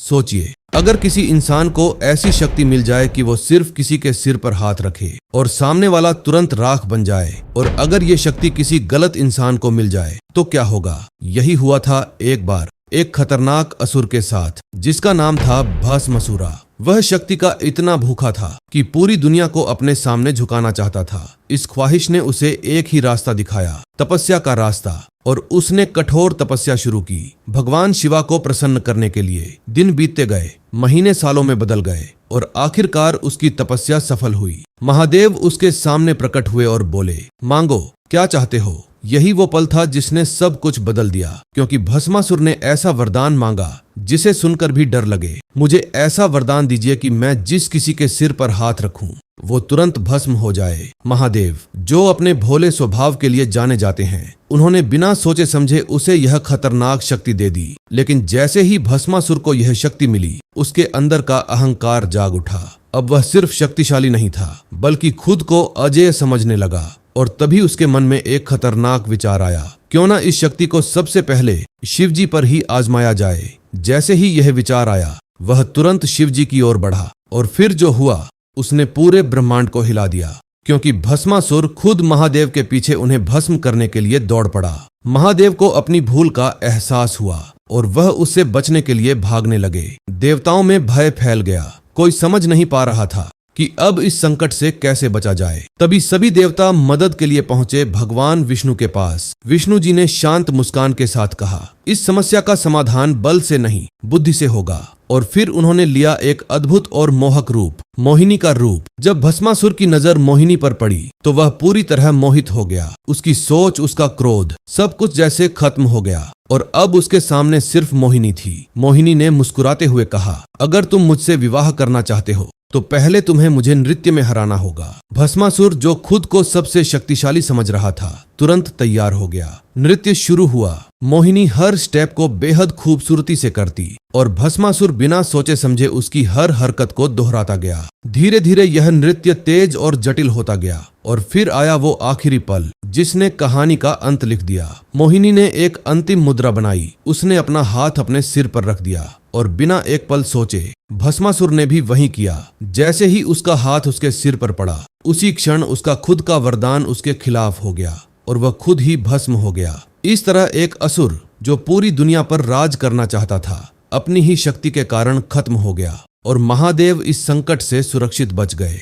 सोचिए, अगर किसी इंसान को ऐसी शक्ति मिल जाए कि वो सिर्फ किसी के सिर पर हाथ रखे और सामने वाला तुरंत राख बन जाए, और अगर ये शक्ति किसी गलत इंसान को मिल जाए तो क्या होगा। यही हुआ था एक बार एक खतरनाक असुर के साथ, जिसका नाम था भस्मासुरा। वह शक्ति का इतना भूखा था कि पूरी दुनिया को अपने सामने झुकाना चाहता था। इस ख्वाहिश ने उसे एक ही रास्ता दिखाया, तपस्या का रास्ता, और उसने कठोर तपस्या शुरू की भगवान शिवा को प्रसन्न करने के लिए। दिन बीतते गए, महीने सालों में बदल गए, और आखिरकार उसकी तपस्या सफल हुई। महादेव उसके सामने प्रकट हुए और बोले, मांगो, क्या चाहते हो। यही वो पल था जिसने सब कुछ बदल दिया, क्योंकि भस्मासुर ने ऐसा वरदान मांगा जिसे सुनकर भी डर लगे। मुझे ऐसा वरदान दीजिए कि मैं जिस किसी के सिर पर हाथ रखूं वो तुरंत भस्म हो जाए। महादेव, जो अपने भोले स्वभाव के लिए जाने जाते हैं, उन्होंने बिना सोचे समझे उसे यह खतरनाक शक्ति दे दी। लेकिन जैसे ही भस्मासुर को यह शक्ति मिली, उसके अंदर का अहंकार जाग उठा। अब वह सिर्फ शक्तिशाली नहीं था, बल्कि खुद को अजेय समझने लगा। और तभी उसके मन में एक खतरनाक विचार आया, क्यों ना इस शक्ति को सबसे पहले शिवजी पर ही आजमाया जाए। जैसे ही यह विचार आया, वह तुरंत शिवजी की ओर बढ़ा, और फिर जो हुआ उसने पूरे ब्रह्मांड को हिला दिया, क्योंकि भस्मासुर खुद महादेव के पीछे उन्हें भस्म करने के लिए दौड़ पड़ा। महादेव को अपनी भूल का एहसास हुआ और वह उससे बचने के लिए भागने लगे। देवताओं में भय फैल गया। कोई समझ नहीं पा रहा था कि अब इस संकट से कैसे बचा जाए। तभी सभी देवता मदद के लिए पहुंचे भगवान विष्णु के पास। विष्णु जी ने शांत मुस्कान के साथ कहा, इस समस्या का समाधान बल से नहीं, बुद्धि से होगा। और फिर उन्होंने लिया एक अद्भुत और मोहक रूप, मोहिनी का रूप। जब भस्मासुर की नजर मोहिनी पर पड़ी तो वह पूरी तरह मोहित हो गया। उसकी सोच, उसका क्रोध, सब कुछ जैसे खत्म हो गया, और अब उसके सामने सिर्फ मोहिनी थी। मोहिनी ने मुस्कुराते हुए कहा, अगर तुम मुझसे विवाह करना चाहते हो तो पहले तुम्हें मुझे नृत्य में हराना होगा। भस्मासुर, जो खुद को सबसे शक्तिशाली समझ रहा था, तुरंत तैयार हो गया। नृत्य शुरू हुआ। मोहिनी हर स्टेप को बेहद खूबसूरती से करती, और भस्मासुर बिना सोचे समझे उसकी हर हरकत को दोहराता गया। धीरे धीरे यह नृत्य तेज और जटिल होता गया, और फिर आया वो आखिरी पल जिसने कहानी का अंत लिख दिया। मोहिनी ने एक अंतिम मुद्रा बनाई। उसने अपना हाथ अपने सिर पर रख दिया, और बिना एक पल सोचे भस्मासुर ने भी वही किया। जैसे ही उसका हाथ उसके सिर पर पड़ा, उसी क्षण उसका खुद का वरदान उसके खिलाफ हो गया, और वह खुद ही भस्म हो गया। इस तरह एक असुर जो पूरी दुनिया पर राज करना चाहता था, अपनी ही शक्ति के कारण खत्म हो गया, और महादेव इस संकट से सुरक्षित बच गए।